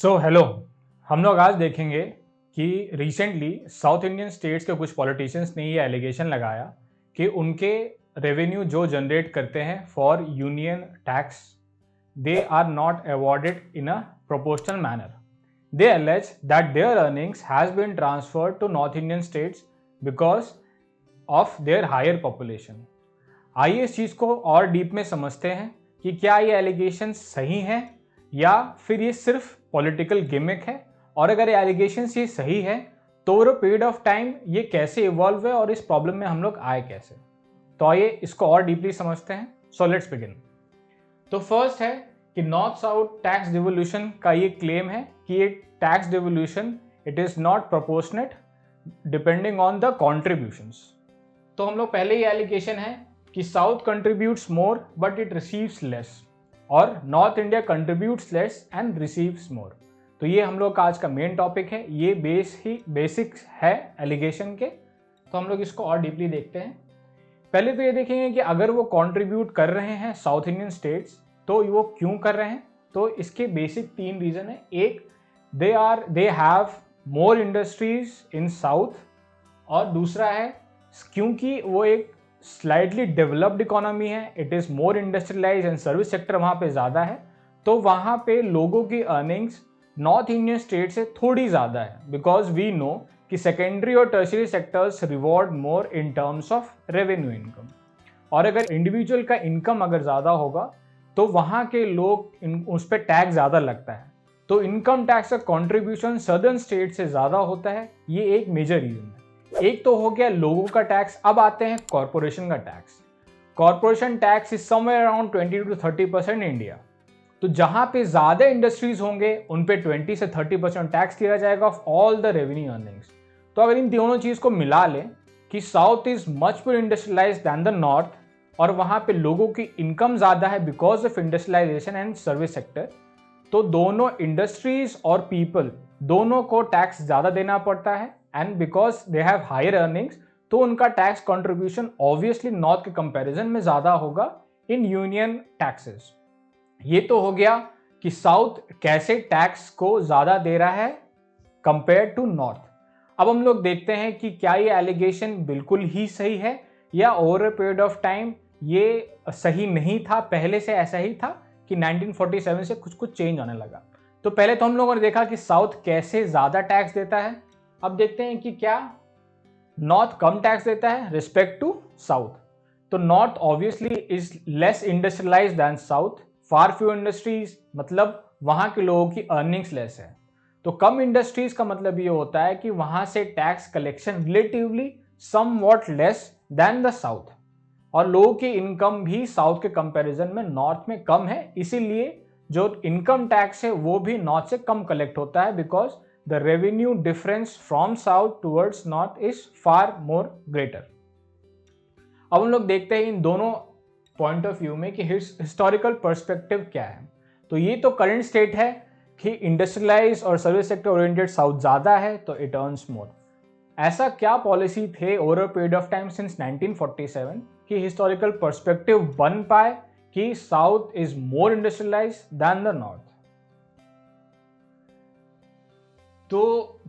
Hello. हम लोग आज देखेंगे कि रिसेंटली साउथ इंडियन स्टेट्स के कुछ पॉलिटिशियंस ने ये एलिगेशन लगाया कि उनके रेवेन्यू जो जनरेट करते हैं for union tax they are not awarded in a proportional manner. They allege that their earnings has been transferred to north Indian states because of their higher population. आइए इस चीज़ को और डीप में समझते हैं कि क्या ये एलिगेशन सही हैं या फिर ये सिर्फ पॉलिटिकल गिमिक है, और अगर ये एलिगेशंस ये सही है तो over a period of time ये कैसे इवॉल्व है और इस प्रॉब्लम में हम लोग आए कैसे। तो आइए इसको और डीपली समझते हैं। So let's begin. तो फर्स्ट है कि नॉर्थ साउथ टैक्स डिवोल्यूशन का ये क्लेम है कि ये tax devolution it is not proportionate depending on the contributions. तो हम लोग पहले ये एलिगेशन है कि south contributes more but it receives less, और north India contributes less and receives more. तो ये हम लोग का आज का मेन टॉपिक है, ये बेसिक्स है एलिगेशन के। तो हम लोग इसको और डीपली देखते हैं। पहले तो ये देखेंगे कि अगर वो कंट्रीब्यूट कर रहे हैं साउथ इंडियन स्टेट्स तो वो क्यों कर रहे हैं। तो इसके बेसिक 3 रीजन है। एक, they have more industries in south, और दूसरा है क्योंकि वो एक स्लाइटली डेवलप्ड इकोनॉमी है, it is more industrialise and service sector वहाँ पे ज़्यादा है, तो वहाँ पे लोगों की अर्निंग्स नॉर्थ इंडियन स्टेट से थोड़ी ज़्यादा है। बिकॉज वी नो कि सेकेंडरी और tertiary sectors reward more in terms of revenue income, और अगर इंडिविजुअल का इनकम अगर ज़्यादा होगा तो वहाँ के लोग उस पर टैक्स ज़्यादा लगता है, तो इनकम टैक्स का कॉन्ट्रीब्यूशन सदर्न स्टेट से ज़्यादा होता है। ये एक मेजर रीज़न है। एक तो हो गया लोगों का टैक्स। अब आते हैं कॉरपोरेशन का tax. Corporation tax is somewhere around 20 to 30% India. तो जहां पे ज्यादा इंडस्ट्रीज होंगे उन पे 20 से 30% टैक्स लिया जाएगा of all the revenue earnings. तो अगर इन दोनों चीज को मिला लें कि south is much more industrialised than the north, और वहां पे लोगों की इनकम ज्यादा है because of industrialisation and service sector, तो दोनों इंडस्ट्रीज और पीपल दोनों को टैक्स ज्यादा देना पड़ता है। And because they have higher earnings तो उनका टैक्स कंट्रीब्यूशन ऑब्वियसली नॉर्थ के कंपैरिजन में ज्यादा होगा इन यूनियन टैक्सेस। ये तो हो गया कि साउथ कैसे टैक्स को ज्यादा दे रहा है कंपेयर टू नॉर्थ। अब हम लोग देखते हैं कि क्या ये एलिगेशन बिल्कुल ही सही है या over a period of time ये सही नहीं था, पहले से ऐसा ही था कि 1947 से कुछ कुछ चेंज आने लगा। तो पहले तो हम लोगों ने देखा कि साउथ कैसे ज्यादा टैक्स देता है। अब देखते हैं कि क्या नॉर्थ कम टैक्स देता है रिस्पेक्ट टू साउथ। तो north obviously is less industrialised than south, far few industries, मतलब वहां के लोगों की अर्निंग्स लेस है। तो कम इंडस्ट्रीज का मतलब ये होता है कि वहां से tax collection relatively somewhat less than the south, और लोगों की इनकम भी साउथ के कंपैरिजन में नॉर्थ में कम है, इसीलिए जो इनकम टैक्स है वो भी नॉर्थ से कम कलेक्ट होता है because the revenue difference from south towards north is far more greater। अब हम लोग देखते हैं इन दोनों पॉइंट ऑफ व्यू में कि हिस्टोरिकल पर्सपेक्टिव क्या है। तो ये तो करंट स्टेट है कि इंडस्ट्रियलाइज और सर्विस सेक्टर ओरिएंटेड साउथ ज़्यादा है तो इट अर्न्स मोर। ऐसा क्या पॉलिसी थे over a period of time since 1947 कि हिस्टोरिकल पर्सपेक्टिव बन पाए कि south is more industrialise than the north. तो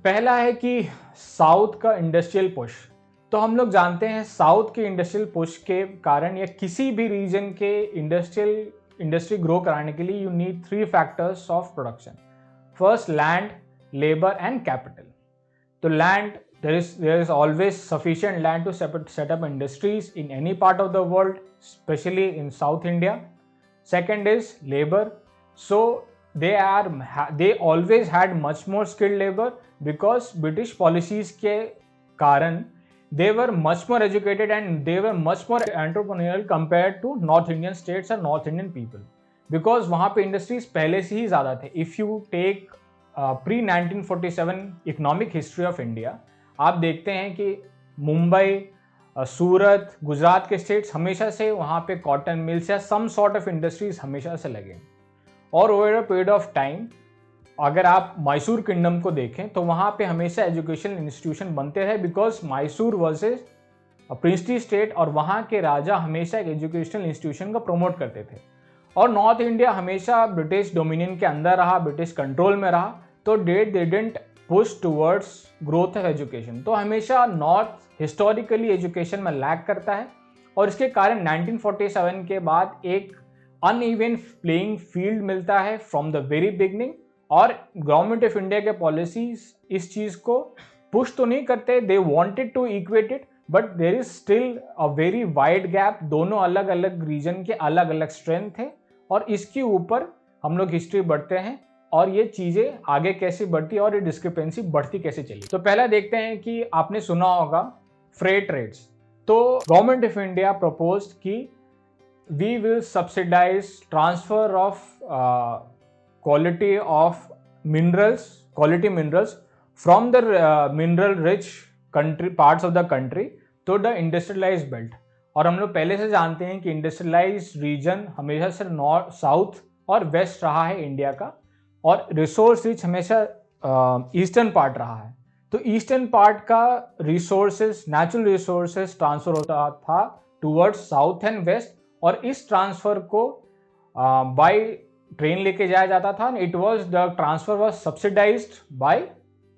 पहला है कि साउथ का इंडस्ट्रियल पुश। तो हम लोग जानते हैं साउथ के इंडस्ट्रियल पुश के कारण या किसी भी रीजन के इंडस्ट्री ग्रो कराने के लिए you need 3 factors of production. First, land, labour and capital. तो land, there is always sufficient land to set up industries in any part of the world, especially in South India. Second is labor. So they always had much more skilled labor because British policies के कारण they were much more educated and they were much more entrepreneurial compared to North Indian states or North Indian people, because वहाँ पे industries पहले से ही ज़्यादा थे। If you take pre-1947 economic history of India, आप देखते हैं कि मुंबई, सूरत, गुजरात के स्टेट्स हमेशा से वहाँ पे कॉटन मिल्स या सम सॉर्ट ऑफ इंडस्ट्रीज हमेशा से लगे। और over a period of time अगर आप मैसूर किंगडम को देखें तो वहाँ पे हमेशा एजुकेशनल इंस्टीट्यूशन बनते रहे because Mysore was a princely state, और वहाँ के राजा हमेशा एक एजुकेशनल इंस्टीट्यूशन को प्रमोट करते थे। और नॉर्थ इंडिया हमेशा ब्रिटिश डोमिनियन के अंदर रहा, ब्रिटिश कंट्रोल में रहा, तो they didn't push towards growth of education. तो हमेशा नॉर्थ हिस्टोरिकली एजुकेशन में लैग करता है और इसके कारण 1947 के बाद एक अनइवन प्लेइंग फील्ड मिलता है फ्रॉम द वेरी बिगनिंग। और गवर्नमेंट ऑफ इंडिया के पॉलिसीज इस चीज को पुश तो नहीं करते, they wanted to equate it, but there is still a very wide gap. दोनों अलग अलग रीजन के अलग अलग स्ट्रेंथ है और इसके ऊपर हम लोग हिस्ट्री बढ़ते हैं और ये चीजें आगे कैसे बढ़ती और ये डिस्क्रिपेंसी बढ़ती कैसे चली। तो पहला देखते हैं कि आपने सुना होगा फ्रेट रेट्स। तो गवर्नमेंट ऑफ इंडिया प्रपोज्ड कि we will subsidise transfer of quality minerals from the mineral rich country parts of the country to the industrialised belt. और हम लोग पहले से जानते हैं कि इंडस्ट्रियलाइज्ड रीजन हमेशा से नॉर्थ, साउथ और वेस्ट रहा है इंडिया का, और रिसोर्स रिच हमेशा ईस्टर्न पार्ट रहा है। तो ईस्टर्न पार्ट का रिसोर्सेज, नेचुरल रिसोर्सेज ट्रांसफर होता था टूवर्ड्स साउथ एंड वेस्ट, और इस ट्रांसफर को बाय ट्रेन लेके जाया जाता था। It was the transfer was subsidised by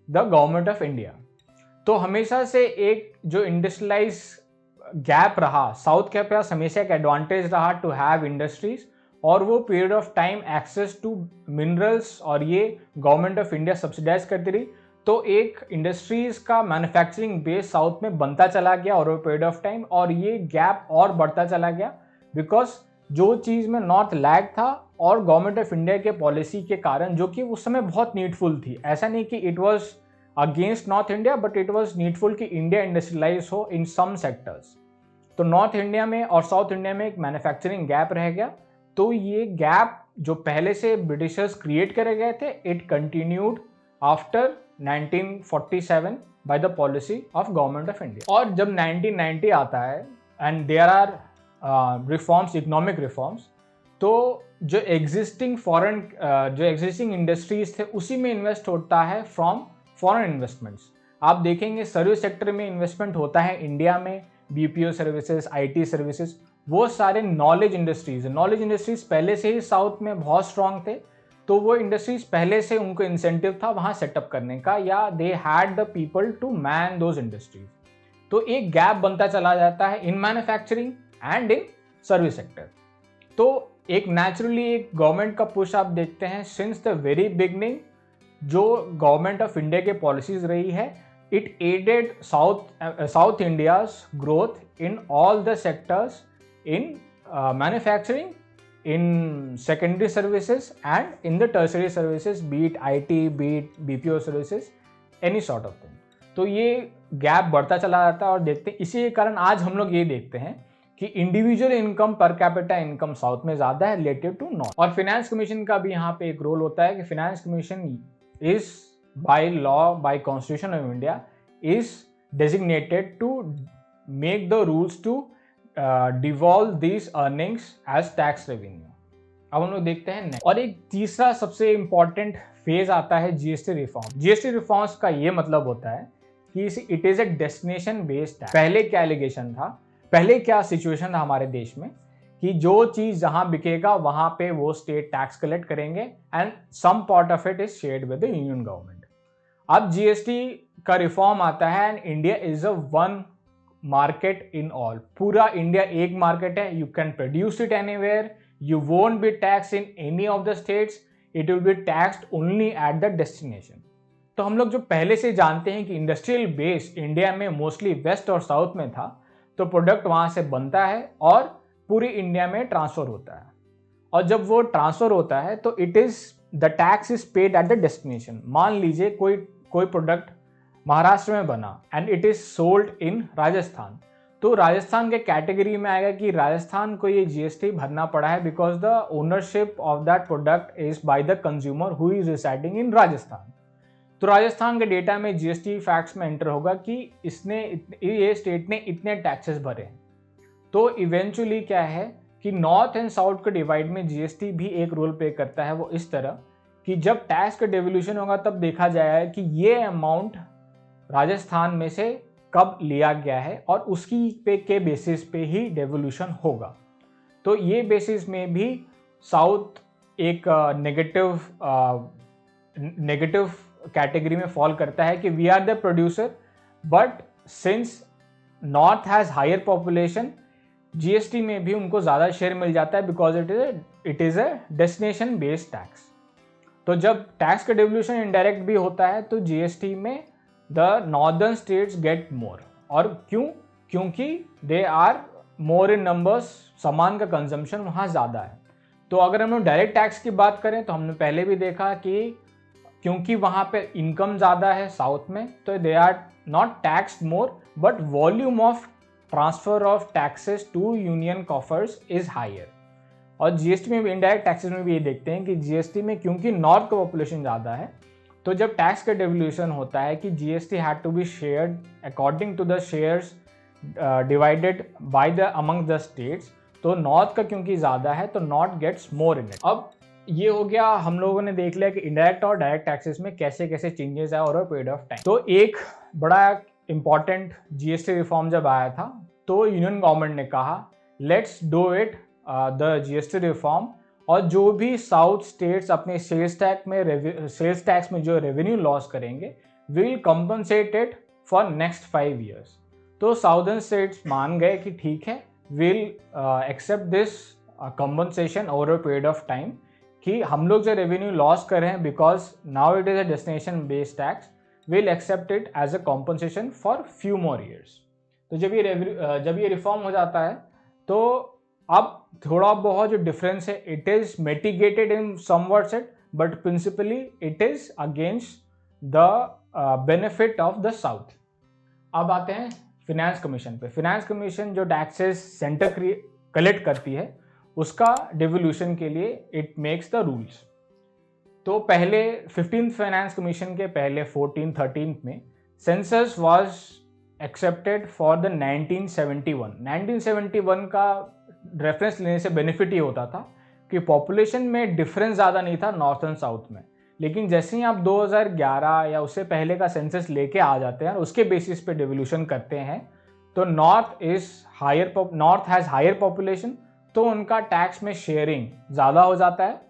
the government of India. तो हमेशा से एक जो इंडस्ट्रियलाइज गैप रहा, साउथ के पास हमेशा एक एडवांटेज रहा टू हैव इंडस्ट्रीज, और वो period of time access to minerals और ये गवर्नमेंट ऑफ इंडिया सब्सिडाइज करती रही। तो एक इंडस्ट्रीज का मैन्युफैक्चरिंग बेस साउथ में बनता चला गया और वो पीरियड ऑफ टाइम, और ये गैप और बढ़ता चला गया बिकॉज जो चीज़ में नॉर्थ लैग था और गवर्नमेंट ऑफ इंडिया के पॉलिसी के कारण, जो कि उस समय बहुत नीडफुल थी। ऐसा नहीं कि it was against north India, but it was needful कि इंडिया इंडस्ट्रियलाइज हो इन सम सेक्टर्स। तो नॉर्थ इंडिया में और साउथ इंडिया में एक मैन्युफैक्चरिंग गैप रह गया। तो ये गैप जो पहले से ब्रिटिशर्स क्रिएट करे गए थे, it continued after 1947 by the policy of government of India. और जब 1990 आता है and there are reforms, economic reforms, तो जो एग्जिस्टिंग इंडस्ट्रीज थे उसी में इन्वेस्ट होता है फ्रॉम फॉरेन इन्वेस्टमेंट्स। आप देखेंगे सर्विस सेक्टर में इन्वेस्टमेंट होता है इंडिया में, बीपीओ सर्विसेज, आईटी सर्विसेज, वो सारे नॉलेज इंडस्ट्रीज पहले से ही साउथ में बहुत स्ट्रांग थे। तो वो इंडस्ट्रीज पहले से उनको इंसेंटिव था वहाँ सेटअप करने का, या they had the people to man those industries. तो एक गैप बनता चला जाता है in manufacturing and in service sector. तो एक नेचुरली एक गवर्नमेंट का पुश आप देखते हैं सिंस द वेरी बिगनिंग। जो गवर्नमेंट ऑफ इंडिया के पॉलिसीज रही है, it aided south India's growth in all the sectors, in manufacturing, in secondary services and in the tertiary services, be it IT, be it BPO services, any sort of thing। तो ये gap बढ़ता चला जाता है और देखते हैं, इसी के कारण आज हम लोग ये देखते हैं कि individual income, per capita income south में ज़्यादा है रिलेटिव टू नॉर्थ। और फाइनेंस कमीशन का भी यहाँ पे एक रोल होता है कि finance commission is by law, by constitution of India, is designated to make the rules to devolve these earnings as tax revenue. अब हम लोग देखते हैं नेक्स्ट। और एक तीसरा सबसे इंपॉर्टेंट फेज आता है जीएसटी रिफॉर्म। जीएसटी रिफॉर्म्स का ये मतलब होता है कि it is a destination based tax. पहले क्या एलिगेशन था, पहले क्या सिचुएशन था हमारे देश में कि जो चीज जहां बिकेगा वहां पे वो स्टेट टैक्स कलेक्ट करेंगे and some part of it is shared with the union government. अब जीएसटी का रिफॉर्म आता है and India is a one market in all. पूरा इंडिया एक मार्केट है, you can produce it anywhere, you won't be tax in any of the states, it will be taxed only at the destination. तो हम लोग जो पहले से जानते हैं कि इंडस्ट्रियल बेस इंडिया में मोस्टली वेस्ट और साउथ में था, तो प्रोडक्ट वहां से बनता है और पूरी इंडिया में ट्रांसफर होता है। और जब वो ट्रांसफर होता है तो it is the tax is paid eight the destination. मान लीजिए कोई प्रोडक्ट महाराष्ट्र में बना and it is sold in Rajasthan, तो राजस्थान के कैटेगरी में आएगा कि राजस्थान को ये जीएसटी भरना पड़ा है because the ownership of that product is by the consumer who is residing in Rajasthan. तो राजस्थान के डेटा में जीएसटी फैक्ट्स में एंटर होगा कि ये स्टेट ने इतने टैक्सेस भरे हैं। तो इवेंचुअली क्या है कि नॉर्थ एंड साउथ के डिवाइड में जीएसटी भी एक रोल प्ले करता है। वो इस तरह कि जब टैक्स का डेवल्यूशन होगा तब देखा जाएगा कि ये अमाउंट राजस्थान में से कब लिया गया है और उसकी के बेसिस पे ही डेवल्यूशन होगा। तो ये बेसिस में भी साउथ एक नेगेटिव कैटेगरी में फॉल करता है कि we are the producer, but since north has higher population, GST में भी उनको ज़्यादा शेयर मिल जाता है because it is a destination based tax. तो जब टैक्स का डिवोल्यूशन इनडायरेक्ट भी होता है तो जीएसटी में the northern states get more. और क्योंकि they are more in numbers, सामान का कंजम्पशन वहाँ ज़्यादा है। तो अगर हम लोग डायरेक्ट टैक्स की बात करें तो हमने पहले भी देखा कि क्योंकि वहाँ पे इनकम ज़्यादा है साउथ में, तो they are not taxed more, but volume of transfer of taxes to union coffers is higher. और जीएसटी में भी, इनडायरेक्ट टैक्सेस में भी ये देखते हैं कि जीएसटी में क्योंकि नॉर्थ का पॉपुलेशन ज़्यादा है, तो जब टैक्स का डिवोल्यूशन होता है कि GST had to be shared according to the shares divided by the among the states, तो नॉर्थ का क्योंकि ज़्यादा है तो north gets more in it. अब ये हो गया, हम लोगों ने देख लिया कि इनडायरेक्ट और डायरेक्ट टैक्सेस में कैसे कैसे चेंजेस आए over a period of time. तो एक बड़ा इंपॉर्टेंट जीएसटी रिफॉर्म जब आया था तो यूनियन गवर्नमेंट ने कहा let's do it the GST reform, और जो भी साउथ स्टेट्स अपने सेल्स टैक्स में जो रेवेन्यू लॉस करेंगे will compensate it for next 5 years। तो साउदर्न स्टेट्स मान गए कि ठीक है, will accept this compensation over a period of time, कि हम लोग जो रेवेन्यू लॉस कर रहे हैं because now it is a destination based tax, will accept it as a compensation for few more years. तो जब ये रिफॉर्म हो जाता है तो अब थोड़ा बहुत जो डिफरेंस है it is mitigated in some words it, but principally it is against the benefit of the south. अब आते हैं फिनेंस कमीशन पे। फिनेंस कमीशन जो टैक्सेस सेंटर कलेक्ट करती है उसका डिवोल्यूशन के लिए इट मेक्स द रूल्स। तो पहले 15th फाइनेंस कमीशन के पहले 14th 13th में census was accepted for the 1971 का रेफरेंस लेने से बेनिफिट ये होता था कि पॉपुलेशन में डिफरेंस ज़्यादा नहीं था नॉर्थ एंड साउथ में, लेकिन जैसे ही आप 2011 या उससे पहले का सेंसस लेके आ जाते हैं और उसके बेसिस पे डिवोल्यूशन करते हैं तो नॉर्थ हैज़ हायर पॉपुलेशन, तो उनका टैक्स में शेयरिंग ज़्यादा हो जाता है।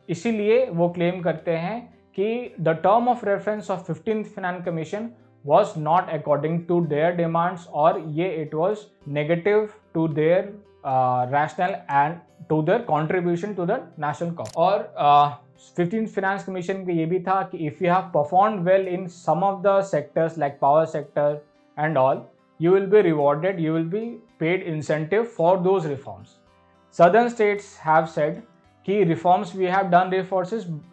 इसीलिए वो क्लेम करते हैं कि the term of reference of 15th finance commission was not according to their demands, और ये it was negative to their rationale and to their contribution to the national cost। और 15th finance commission का ये भी था कि if you have performed well in some of the sectors like power sector and all, you will be rewarded, you will be paid incentive for those reforms। Southern states have said कि reforms we have done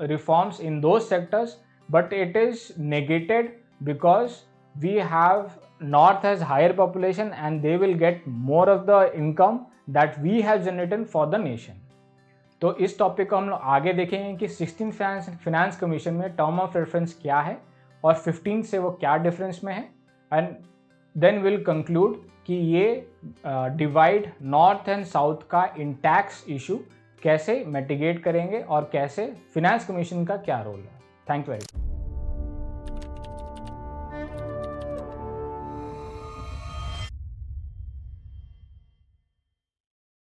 reforms in those sectors, but it is negated because we have north has higher population and they will get more of the income that we have generated for the nation। तो इस topic को हम लोग आगे देखेंगे कि 16th finance commission में term of reference क्या है और 15 से वो क्या डिफरेंस में है, एंड देन विल कंक्लूड कि ये डिवाइड नॉर्थ एंड साउथ का इन टैक्स इशू कैसे मिटिगेट करेंगे और कैसे फिनेंस कमीशन का क्या रोल है। Thank you very much.